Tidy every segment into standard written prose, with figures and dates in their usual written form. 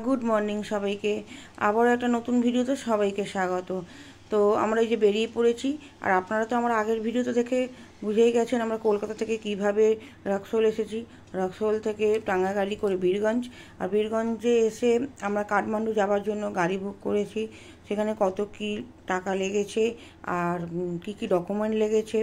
Good morning সবাইকে। আবারও একটা নতুন ভিডিওতে সবাইকে স্বাগত। তো আমরা এই যে বেরিয়ে পড়েছি, আর আপনারা তো আমার আগের ভিডিওতে দেখে বুঝেই গেছেন আমরা কলকাতা থেকে কিভাবে রক্সোল এসেছি। রক্সোল থেকে টাঙ্গা গাড়ি করে বীরগঞ্জ, আর বীরগঞ্জে এসে আমরা কাঠমান্ডু যাওয়ার জন্য গাড়ি বুক করেছি। সেখানে কত কি টাকা লেগেছে আর কি কি ডকুমেন্ট লেগেছে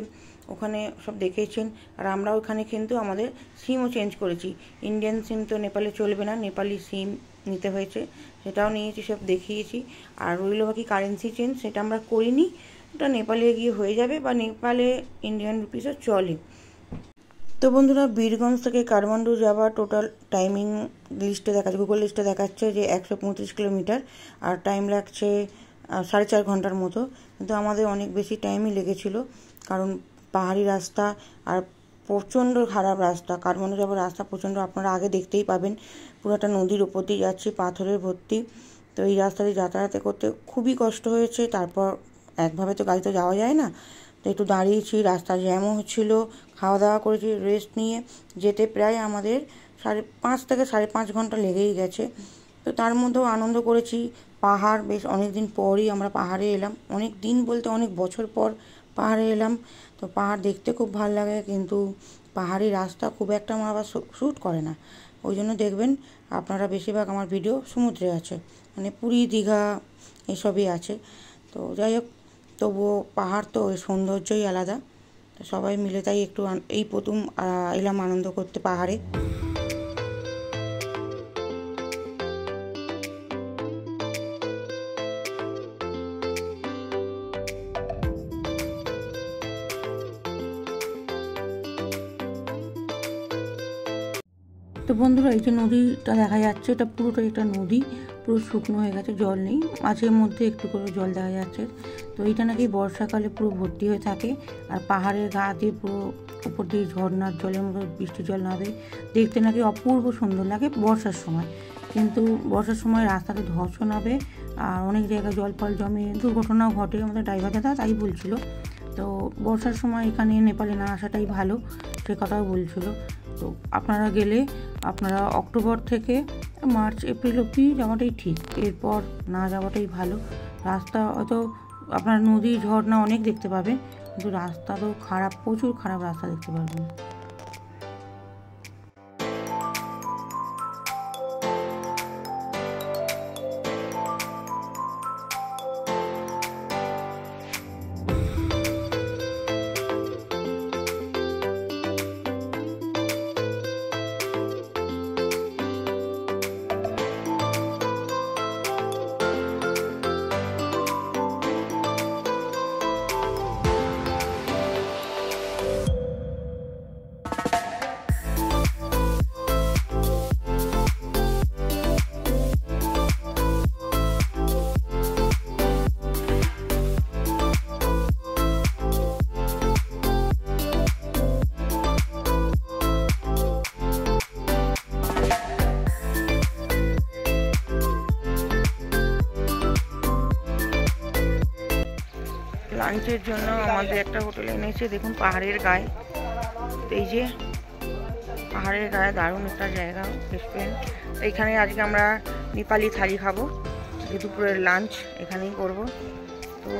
ওখানে সব দেখেছেন। আর আমরা ওখানে কিন্তু আমাদের সিমও চেঞ্জ করেছি। ইন্ডিয়ান সিম তো নেপালে চলবে না, নেপালি সিম নিতে হয়েছে, সেটাও নিয়েছি, সব দেখিয়েছি। আর রইল বাকি কারেন্সি চেঞ্জ, সেটা আমরা করিনি, ওটা নেপালে গিয়ে হয়ে যাবে, বা নেপালে ইন্ডিয়ান রুপিসও চলে। তো বন্ধুরা, বীরগঞ্জ থেকে কাঠমান্ডু যাওয়া টোটাল টাইমিং লিস্টে দেখাচ্ছে, গুগল লিস্টে দেখাচ্ছে যে 135 কিলোমিটার, আর টাইম লাগছে 4.5 ঘন্টার মতো। কিন্তু আমাদের অনেক বেশি টাইমই লেগেছিল, কারণ পাহাড়ি রাস্তা আর প্রচণ্ড খারাপ রাস্তা। কাঠমান্ডু যাওয়ার রাস্তা প্রচণ্ড, আপনারা আগে দেখতেই পাবেন, পুরোটা নদীর ওপর দিয়ে যাচ্ছে, পাথরের ভর্তি। তো এই রাস্তা দিয়ে যাতায়াত করতে খুবই কষ্ট হয়েছে। তারপর একভাবে তো গাড়িতে যাওয়া যায় না, তো একটু দাঁড়িয়েছি, রাস্তা জ্যামও হচ্ছিলো, খাওয়া দাওয়া করেছি, রেস্ট নিয়ে যেতে প্রায় আমাদের 5.5 থেকে 5.5 ঘন্টা লেগেই গেছে। তো তার মধ্যেও আনন্দ করেছি। পাহাড়, বেশ অনেক দিন পরই আমরা পাহাড়ে এলাম, অনেক দিন বলতে অনেক বছর পর পাহাড়ে এলাম। তো পাহাড় দেখতে খুব ভালো লাগে, কিন্তু পাহাড়ি রাস্তা খুব একটা আমার আবার শ্যুট করে না। ওই জন্য দেখবেন আপনারা বেশিরভাগ আমার ভিডিও সমুদ্রে আছে, মানে পুরী, দীঘা এসবই আছে। তো যাই হোক, তবুও পাহাড় তো ওই সৌন্দর্যই আলাদা। তো সবাই মিলে তাই একটু এই প্রথম এলাম আনন্দ করতে পাহাড়ে। তো বন্ধুরা, এই যে নদীটা দেখা যাচ্ছে, এটা পুরোটাই একটা নদী, পুরো শুকনো হয়ে গেছে, জল নেই, মাঝের মধ্যে একটু করে জল দেখা যাচ্ছে। তো এইটা নাকি বর্ষাকালে পুরো ভর্তি হয়ে থাকে, আর পাহাড়ের গা দিয়ে পুরো উপর দিয়ে ঝর্নার জলের মতো বৃষ্টির জল নামে, দেখতে নাকি অপূর্ব সুন্দর লাগে বর্ষার সময়। কিন্তু বর্ষার সময় রাস্তাতে ধসও নামে, আর অনেক জায়গায় জল ফল জমে, দুর্ঘটনাও ঘটে। আমাদের ড্রাইভার দাদা তাই বলছিল। তো বর্ষার সময় এখানে নেপালে না আসাটাই ভালো, সে কথাও বলছিল। তো আপনারা গেলে আপনারা অক্টোবর থেকে মার্চ এপ্রিল অবধি যাওয়াটাই ঠিক, এরপর না যাওয়াটাই ভালো। রাস্তা হয়তো আপনার নদী ঝর্ণা অনেক দেখতে পাবেন, কিন্তু রাস্তা তো খারাপ, প্রচুর খারাপ রাস্তা দেখতে পারবেন। লাঞ্চের জন্য আমাদের একটা হোটেলে এনেছে, দেখুন পাহাড়ের গায়ে। এই যে পাহাড়ের গায়ে দারুণ একটা জায়গা, রেস্টুরেন্ট। এইখানে আজকে আমরা নেপালি থালি খাবো, দুপুরের লাঞ্চ এখানেই করব। তো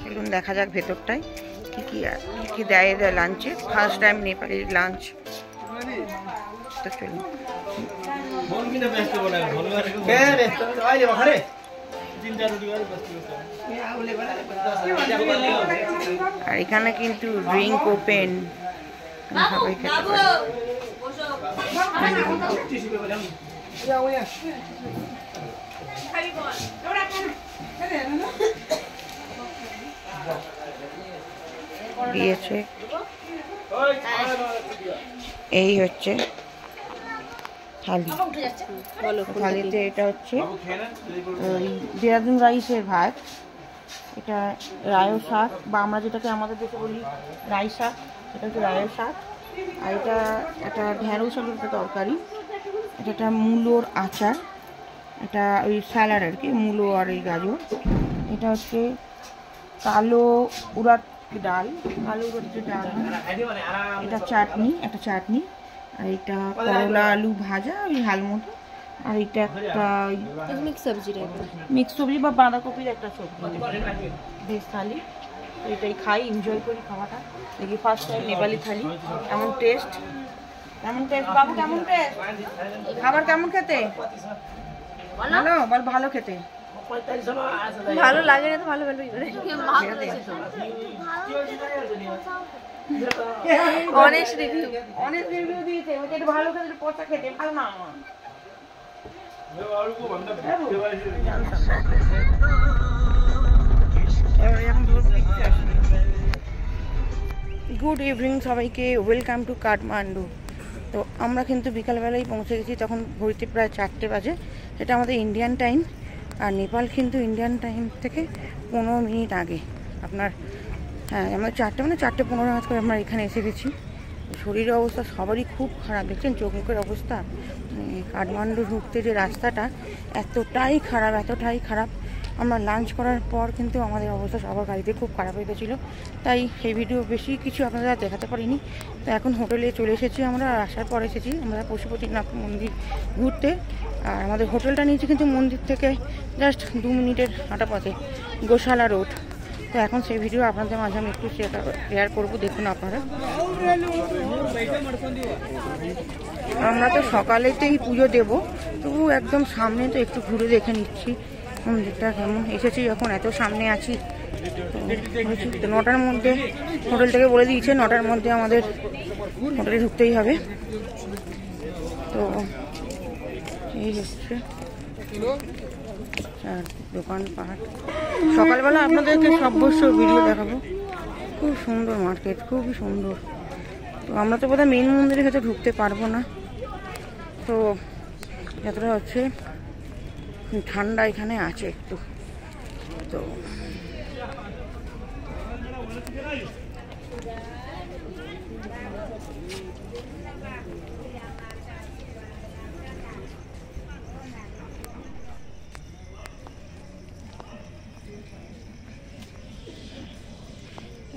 এখন দেখা যাক ভেতরটায় কী কী দেয় লাঞ্চে, ফার্স্ট টাইম নেপালি লাঞ্চ। তো চলুন। আর এখানে কিন্তু ড্রিঙ্ক ওপেন, সবাই খেতে পারে। দিয়েছে, এই হচ্ছে থালি। থালিতে এটা হচ্ছে দেরাদুন রাইসের ভাত, এটা রায়ো শাক, বা আমরা যেটাকে আমাদের দেশে বলি রাই শাক, এটা হচ্ছে রায়ো শাক। আর এটা একটা ঢেঁড়স আলুর একটা তরকারি, এটা একটা মূলোর আচার, এটা ওই স্যালাড আর কি, মূলো আর এই গাজর। এটা হচ্ছে কালো উড়াদ ডাল, কালো উড়াদ যে ডাল, এটা চাটনি, একটা চাটনি। আর এটা করলা আলু ভাজা, ওই হাল মতো, আর এটা একটা মিক্স সবজি টাইপের, মিক্স সবজি বা বাঁধাকপির একটা সবজি, ভেজ থালি। এটাই খাই, এনজয় করি খাওয়াটা। দেখি ফার্স্ট টাইম নেপালি থালি, এমন টেস্ট, এমন টেস্ট। বাবু কেমন টেস্ট, খাবার কেমন খেতে? ভালো, বল ভালো খেতে। ভালো লাগে না তো ভালো ভালো অনেস্ট রিভিউ, অনেক রিভিউ দিয়েছে, ওকে একটু ভালো খেতে, পচা খেতে ভালো না। গুড ইভিনিং সবাইকে, ওয়েলকাম টু কাঠমান্ডু। তো আমরা কিন্তু বিকালবেলায় পৌঁছে গেছি, তখন ঘড়িতে প্রায় 4টে বাজে। এটা আমাদের ইন্ডিয়ান টাইম, আর নেপাল কিন্তু ইন্ডিয়ান টাইম থেকে 15 মিনিট আগে আপনার। হ্যাঁ, আমরা 4টে মানে 4:15 নাগাদ করে আমরা এখানে এসে গেছি। শরীরের অবস্থা সবারই খুব খারাপ, দেখছেন চোখ মুখের অবস্থা। কাঠমান্ডু ঢুকতে যে রাস্তাটা এতটাই খারাপ, এতটাই খারাপ। আমরা লাঞ্চ করার পর কিন্তু আমাদের অবস্থা সবার গাড়িতে খুব খারাপ হয়ে গেছিলো, তাই এই ভিডিও বেশি কিছু আপনারা দেখাতে পারিনি। তো এখন হোটেলে চলে এসেছি আমরা, আসার পর এসেছি আমরা পশুপতিনাথ মন্দির ঘুরতে। আর আমাদের হোটেলটা নিয়েছি কিন্তু মন্দির থেকে জাস্ট 2 মিনিটের হাঁটা পথে, গোশালা রোড। তো এখন সেই ভিডিও আপনাদের মাঝে আমি একটু শেয়ার করবো, দেখুন আপনারা। আমরা তো সকালেতেই পুজো দেবো, তবু একদম সামনে তো একটু ঘুরে দেখে নিচ্ছি মন্দিরটা কেমন। এসেছি যখন, এত সামনে আছি। তো 9টার মধ্যে হোটেল থেকে বলে দিয়েছে, 9টার মধ্যে আমাদের হোটেলে ঢুকতেই হবে। তো এই হচ্ছে দোকানপাট। সকালবেলা আপনাদেরকে সর্বস্ব ভিডিও দেখাবো। খুব সুন্দর মার্কেট, খুবই সুন্দর। তো আমরা তো বোধহয় মেন মন্দিরের ভেতরে ঢুকতে পারবো না, তো যতটা হচ্ছে ঠান্ডা এখানে আছে একটু। তো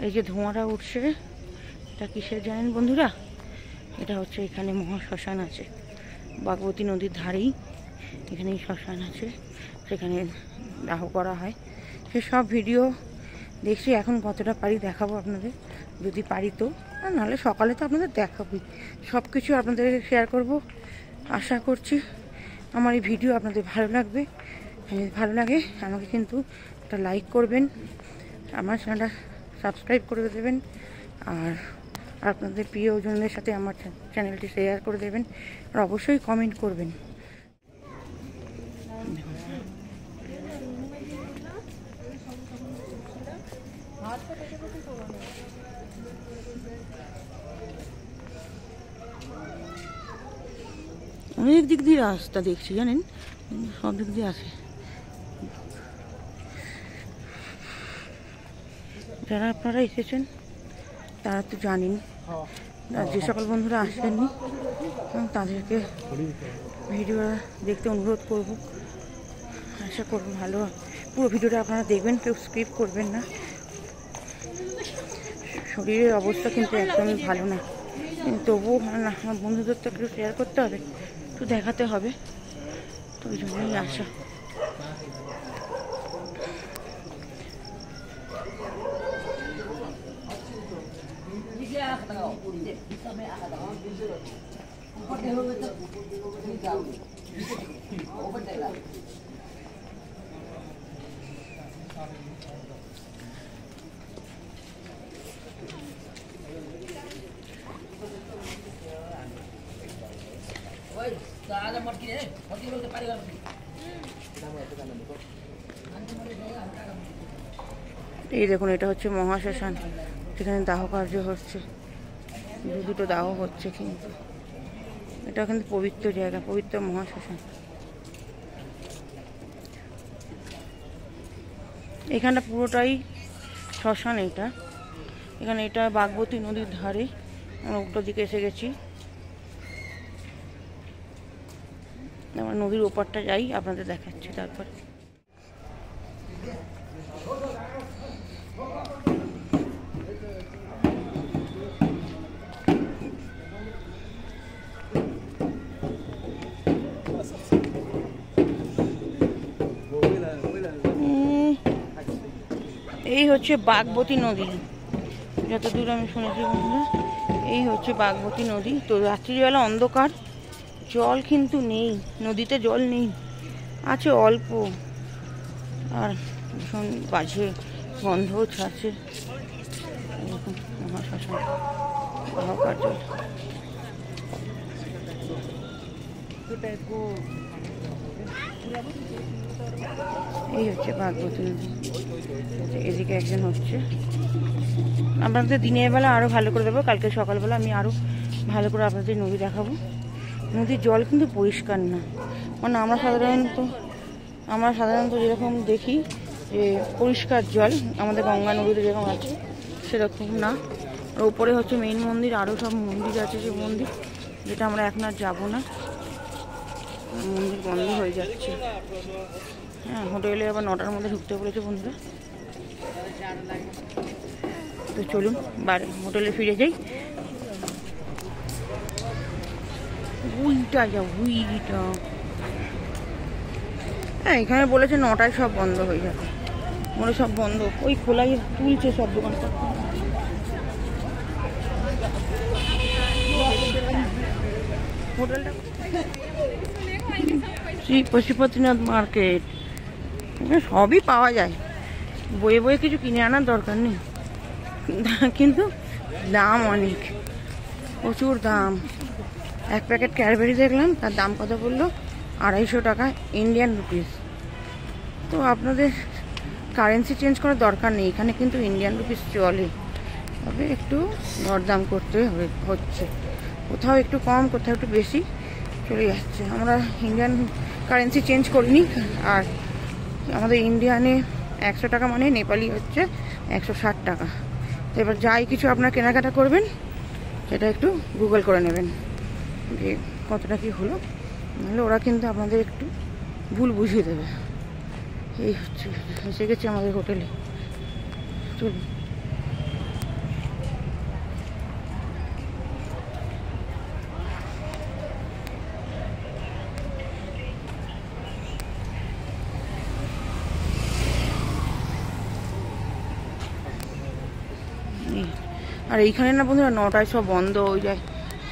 এই যে ধোঁয়াটা উঠছে, এটা কিসের জানেন বন্ধুরা? এটা হচ্ছে এখানে মহাশ্মশান আছে, বাগমতী নদীর ধারেই এখানেই শ্মশান আছে, সেখানে দাহ করা হয়। সেসব ভিডিও দেখছি, এখন কতটা পারি দেখাবো আপনাদের, যদি পারি তো। আর নাহলে সকালে তো আপনাদের দেখাবই, সব কিছু আপনাদের শেয়ার করব। আশা করছি আমার এই ভিডিও আপনাদের ভালো লাগবে। ভালো লাগে আমাকে কিন্তু একটা লাইক করবেন, আমার চ্যানেলটা সাবস্ক্রাইব করে দেবেন, আর আপনাদের প্রিয়জনদের সাথে আমার চ্যানেলটি শেয়ার করে দেবেন, আর অবশ্যই কমেন্ট করবেন। অনেক দিক দিয়ে রাস্তা দেখছি জানেন, সব দিক দিয়ে আছে। যারা আপনারা এসেছেন তারা তো জানেন, আর যে সকল বন্ধুরা আসেননি তাদেরকে ভিডিও দেখতে অনুরোধ করব। আশা করব ভালো পুরো ভিডিওটা আপনারা দেখবেন, কেউ স্কিপ করবেন না। শরীরের অবস্থা কিন্তু একদমই ভালো না, তবুও না, আমার বন্ধুদের তো একটু শেয়ার করতে হবে, একটু দেখাতে হবে, তো ওই জন্যই আসা। এই দেখুন, এটা হচ্ছে মহাশ্মশান, সেখানে দাহ কার্য হচ্ছে, দুটো দাহ হচ্ছে, কিন্তু এটা কিন্তু পবিত্র জায়গা, পবিত্র মহাশ্মশান। এখানটা পুরোটাই শ্মশান। এখানে এটা বাগমতী নদীর ধারে, আমরা উল্টো দিকে এসে গেছি। আমরা নদীর ওপারটা যাই, আপনাদের দেখাচ্ছি তারপর। এই হচ্ছে বাগবতী নদী, যতদূর আমি শুনেছি বন্ধুরা এই হচ্ছে বাগবতী নদী। তো রাত্রিবেলা অন্ধকার, জল কিন্তু নেই, নদীতে জল নেই, আছে অল্প, আর ভীষণ বাজে গন্ধও ছাড়ছে। মহাশ্মশান বাহকার জল। এই হচ্ছে বাগবতী নদী, এদিকে একজন হচ্ছে। আপনাদের দিনের বেলা আরও ভালো করে দেবো, কালকে সকালবেলা আমি আরও ভালো করে আপনাদের নদী দেখাবো। নদীর জল কিন্তু পরিষ্কার না, মানে আমরা সাধারণত যেরকম দেখি যে পরিষ্কার জল আমাদের গঙ্গা নদীতে যেরকম আছে সেরকম না। আর উপরে হচ্ছে মেইন মন্দির, আরও সব মন্দির আছে, সেই মন্দির যেটা আমরা এখন আর যাবো না, মন্দির বন্ধ হয়ে যাচ্ছে। হ্যাঁ, হোটেলে আবার 9টার মধ্যে ঢুকতে বলেছে বন্ধুরা। তো চলুন হোটেলে ফিরে যাই। হ্যাঁ, এখানে বলেছে 9টায় সব বন্ধ হয়ে যাবে, মনে সব বন্ধ, ওই খোলাই তুলছে সব দোকানপাট। হোটেলটা শ্রী পশুপতিনাথ মার্কেট, এখানে সবই পাওয়া যায়, বয়ে বয়ে কিছু কিনে আনার দরকার নেই, কিন্তু দাম অনেক, প্রচুর দাম। এক প্যাকেট ক্যাডবেরি দেখলাম, তার দাম কত বললো, 250 টাকা ইন্ডিয়ান রুপিস। তো আপনাদের কারেন্সি চেঞ্জ করার দরকার নেই, এখানে কিন্তু ইন্ডিয়ান রুপিস চলে, তবে একটু দরদাম করতে হচ্ছে, কোথাও একটু কম কোথাও একটু বেশি চলে যাচ্ছে। আমরা ইন্ডিয়ান কারেন্সি চেঞ্জ করিনি, আর আমাদের ইন্ডিয়ানে 100 টাকা মানে নেপালি হচ্ছে 160 টাকা। তো এবার যাই কিছু আপনার কেনাকাটা করবেন সেটা একটু গুগল করে নেবেন যে কতটা কি হলো, নাহলে ওরা কিন্তু আপনাদের একটু ভুল বুঝিয়ে দেবে। এই হচ্ছে, এসে গেছি আমাদের হোটেলে, চলুন। আর এইখানে না বন্ধুরা 9টায় সব বন্ধ হয়ে যায়,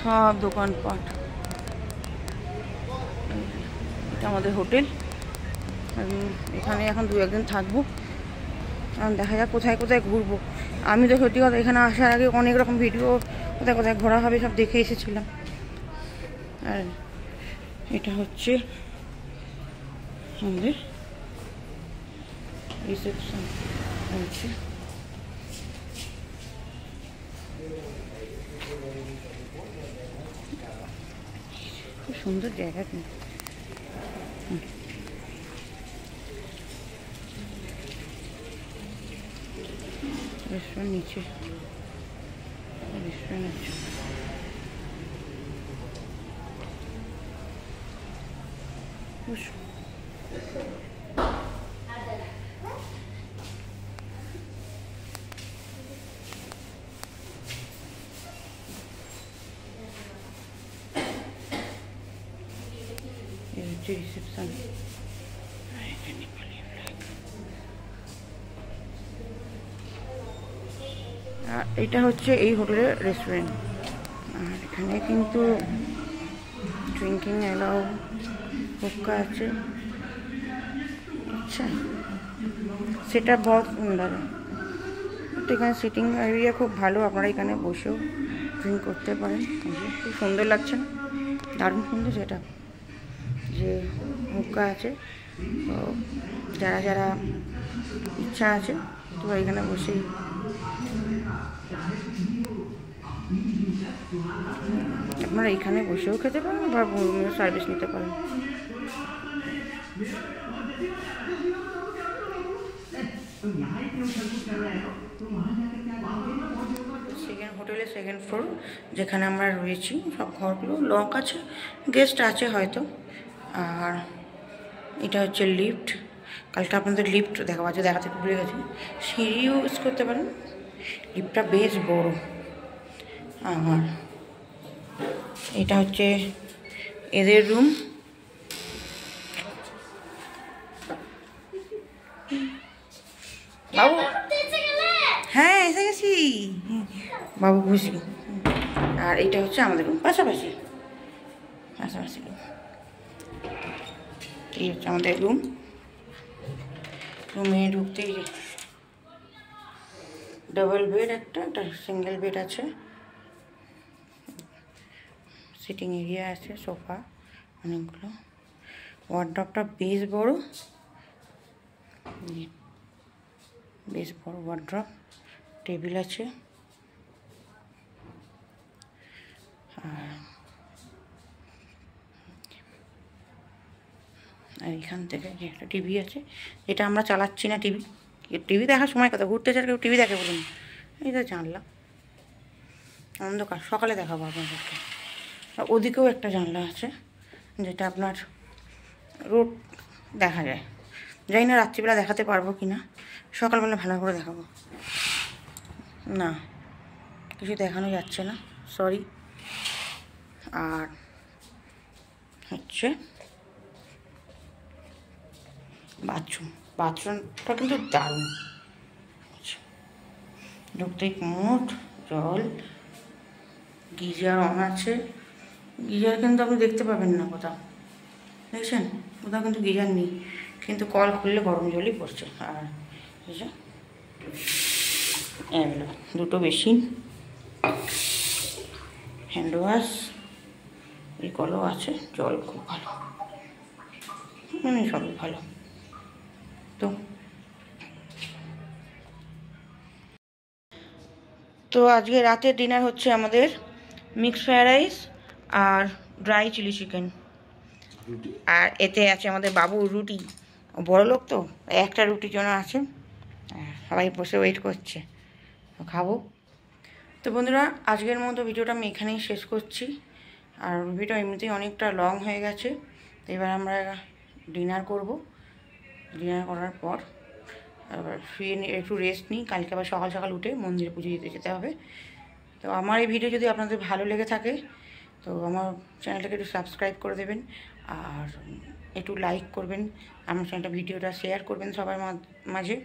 সব দোকানপাট। এটা আমাদের হোটেল, এখানে এখন 2-1 দিন থাকবো, কারণ দেখা যাক কোথায় কোথায় ঘুরবো। আমি তো সত্যি কথা এখানে আসার আগে অনেক রকম ভিডিও কোথায় কোথায় ঘোরা হবে সব দেখে এসেছিলাম। আর এটা হচ্ছে আমাদের রিসেপশন, হচ্ছে খুব সুন্দর জায়গা কিন্তু। রেস্টুরেন্ট নিচে, রেস্টুরেন্ট আছে। রিসেপশন, এটা হচ্ছে এই হোটেলের রেস্টুরেন্ট। আর এখানে কিন্তু ড্রিঙ্কিং এলাও, হুক্কা আছে। আচ্ছা, সেটা বহুত সুন্দর, এখানে সিটিং এরিয়া খুব ভালো, আপনারা এখানে বসেও ড্রিঙ্ক করতে পারেন। খুব সুন্দর লাগছে না, দারুণ সুন্দর। সেটা যে হুক্কা আছে, তো যারা যারা ইচ্ছা আছে তো এখানে বসেই আপনারা এখানে বসেও খেতে পারেন বা সার্ভিস নিতে পারেন। হোটেলের 2nd ফ্লোর যেখানে আমরা রয়েছি, সব ঘরগুলো লক আছে, গেস্ট আছে হয়তো। আর এটা হচ্ছে লিফট, কালকে আপনাদের লিফট দেখাতে ভুলে গেছি। সিঁড়ি ইউজ করতে পারেন, লিফটটা বেশ বড়। আর এটা হচ্ছে এদের রুম, বাবু বাবু খুশি। আর এটা হচ্ছে আমাদের রুম, পাশাপাশি পাশাপাশি রুম। এই হচ্ছে আমাদের রুম। রুমে ঢুকতেই ডাবল বেড, একটা সিঙ্গেল বেড আছে, সিটিং এরিয়া আছে, সোফা অনেকগুলো, ওয়ার্ড্রপটা বেশ বড়, বেশ বড় ওয়ার্ড্রপ, টেবিল আছে, আর এখান থেকে যে একটা টিভি আছে, যেটা আমরা চালাচ্ছি না। টিভি দেখার সময় কথা, ঘুরতে চার কেউ টিভি দেখে বলুন। এই তো জানলা, অন্ধকার, সকালে দেখাবো আপনাদেরকে। আর ওদিকেও একটা জানলা আছে, যেটা আপনার রোড দেখা যায়। জানি না রাত্রিবেলা দেখাতে পারবো কি না, সকালবেলা ভালো করে দেখাবো। না, কিছু দেখানো যাচ্ছে না, সরি। আর হচ্ছে বাথরুমটা কিন্তু দারুণ। ঢুকতেই কোমোড, জল, গিজার অন আছে। গিজার কিন্তু আপনি দেখতে পাবেন না কোথাও, দেখছেন? কোথাও কিন্তু গিজার নেই, কিন্তু কল খুললে গরম জলই পড়ছে। আর এগুলো দুটো বেসিন, হ্যান্ড ওয়াশ, এই কলও আছে। জল খুব ভালো, মানে সবই ভালো। তো আজকে রাতের ডিনার হচ্ছে আমাদের মিক্সড ফ্রাইড রাইস আর ড্রাই চিলি চিকেন। আর এতে আছে আমাদের বাবুর রুটি, বড় লোক তো, একটা রুটির জন্য আছে, সবাই বসে ওয়েট করছে, খাবো। তো বন্ধুরা, আজকের মতো ভিডিওটা আমি এখানেই শেষ করছি। আর ভিডিওটা এমনিতেই অনেকটা লং হয়ে গেছে। তো এবার আমরা ডিনার করব। ডিনার করার পর আবার শুয়ে একটু রেস্ট নিই, কালকে আবার সকাল সকাল উঠে মন্দিরে পুজো দিতে যেতে হবে। তো আমার এই ভিডিও যদি আপনাদের ভালো লেগে থাকে, তো আমার চ্যানেলটাকে একটু সাবস্ক্রাইব করে দেবেন, আর একটু লাইক করবেন, আমার চ্যানেলটা ভিডিওটা শেয়ার করবেন সবার মাঝে।